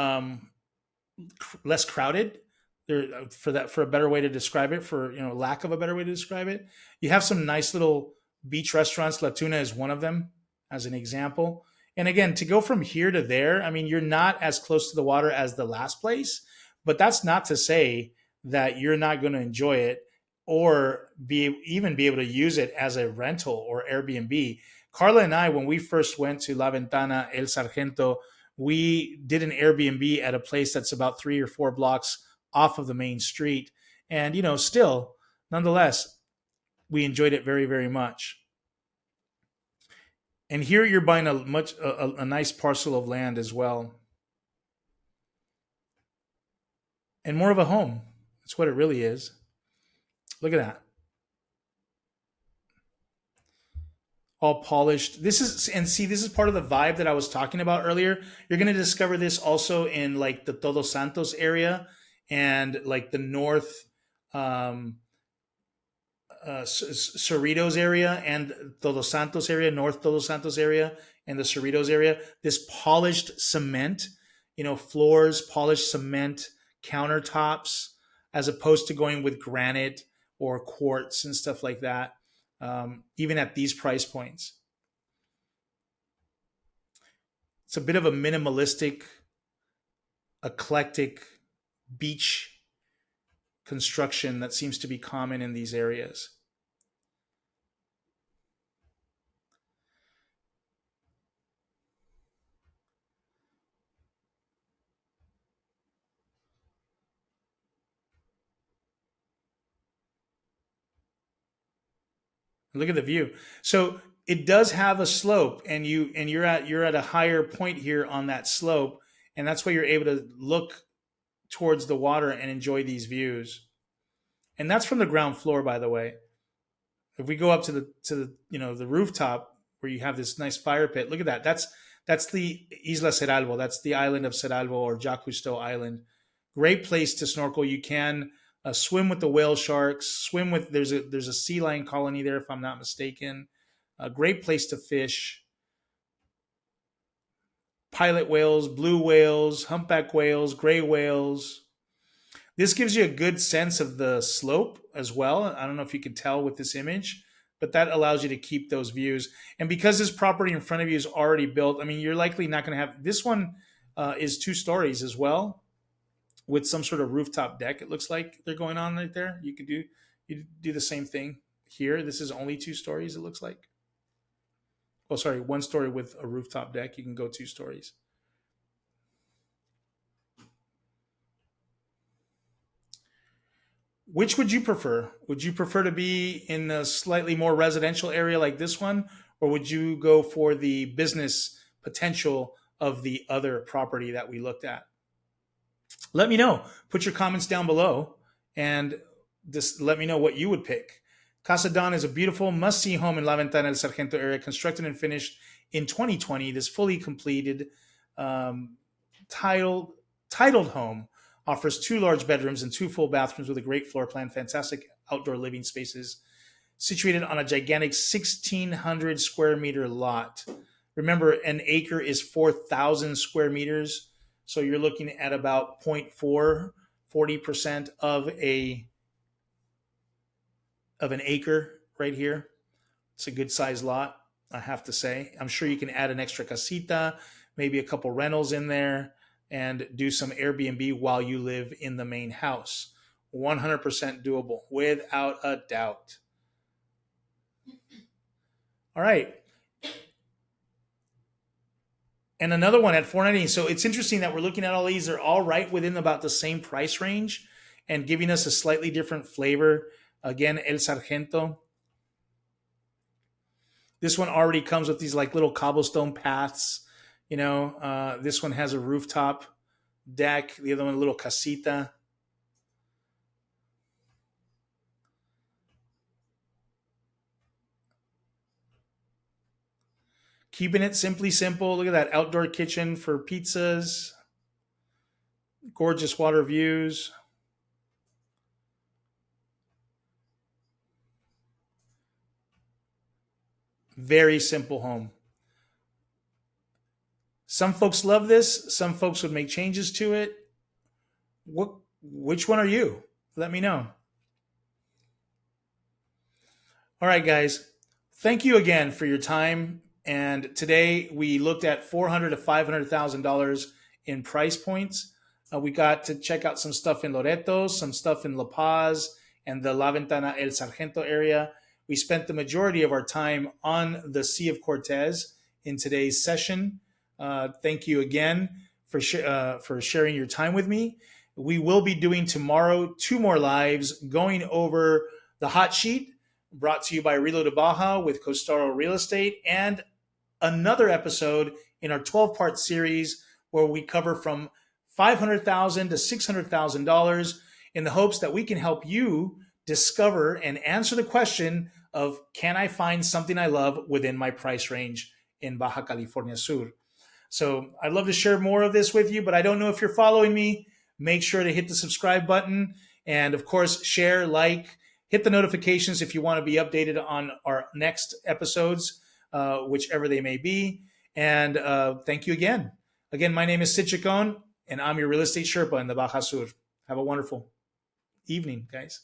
less crowded. There, for a better way to describe it, for lack of a better way to describe it, you have some nice little beach restaurants. La Tuna is one of them, as an example. And again, to go from here to there, I mean, you're not as close to the water as the last place, but that's not to say that you're not going to enjoy it or be able to use it as a rental or Airbnb. Carla and I, when we first went to La Ventana, El Sargento, we did an Airbnb at a place that's about 3 or 4 blocks off of the main street. And, still, nonetheless, we enjoyed it very, very much. And here you're buying a nice parcel of land as well, and more of a home. That's what it really is. Look at that. All polished. This is, and see, this is part of the vibe that I was talking about earlier. You're going to discover this also in like the Todos Santos area and like the north Cerritos area and Todos Santos area, North Todos Santos area, and the Cerritos area. This polished cement, floors, polished cement countertops, as opposed to going with granite or quartz and stuff like that. Even at these price points, it's a bit of a minimalistic, eclectic beach construction that seems to be common in these areas. Look at the view. So it does have a slope, and you're at a higher point here on that slope, and that's why you're able to look towards the water and enjoy these views. And that's from the ground floor, by the way. If we go up to the rooftop where you have this nice fire pit, look at that. That's the Isla Ceralvo. That's the island of Ceralvo, or Jacques Cousteau Island. Great place to snorkel. You can swim with the whale sharks. Swim with there's a sea lion colony there, if I'm not mistaken. A great place to fish. Pilot whales, blue whales, humpback whales, gray whales. This gives you a good sense of the slope as well. I don't know if you can tell with this image, but that allows you to keep those views. And because this property in front of you is already built, I mean, you're likely not going to have this one. Is 2 stories as well, with some sort of rooftop deck. It looks like they're going on right there. You do the same thing here. This is only 2 stories. It looks like. Oh, sorry, 1 story with a rooftop deck. You can go 2 stories. Which would you prefer? Would you prefer to be in a slightly more residential area like this one, or would you go for the business potential of the other property that we looked at? Let me know. Put your comments down below and just let me know what you would pick. Casa Don is a beautiful must-see home in La Ventana del Sargento area, constructed and finished in 2020. This fully completed um, titled titled home offers 2 large bedrooms and 2 full bathrooms with a great floor plan, fantastic outdoor living spaces, situated on a gigantic 1,600 square meter lot. Remember, an acre is 4,000 square meters. So you're looking at about 0.4, 40% of an acre right here. It's a good sized lot, I have to say. I'm sure you can add an extra casita, maybe a couple rentals in there, and do some Airbnb while you live in the main house. 100% doable, without a doubt. All right. And another one at 490. So it's interesting that we're looking at all these. They're all right within about the same price range and giving us a slightly different flavor. Again, El Sargento. This one already comes with these like little cobblestone paths. This one has a rooftop deck. The other one, a little casita. Keeping it simply simple. Look at that outdoor kitchen for pizzas. Gorgeous water views. Very simple home. Some folks love this. Some folks would make changes to it. Which one are you? Let me know. All right, guys. Thank you again for your time. And today we looked at $400,000 to $500,000 in price points. We got to check out some stuff in Loreto, some stuff in La Paz, and the La Ventana El Sargento area. We spent the majority of our time on the Sea of Cortez in today's session. Thank you again for sharing your time with me. We will be doing tomorrow 2 more lives going over the hot sheet, brought to you by Reload to Baja with Costaro Real Estate, and another episode in our 12-part series where we cover from $500,000 to $600,000 in the hopes that we can help you discover and answer the question of, can I find something I love within my price range in Baja California Sur? So I'd love to share more of this with you, but I don't know if you're following me. Make sure to hit the subscribe button and, of course, share, like, hit the notifications if you want to be updated on our next episodes, whichever they may be. And thank you again. Again, my name is Cid Chacon, and I'm your real estate Sherpa in the Baja Sur. Have a wonderful evening, guys.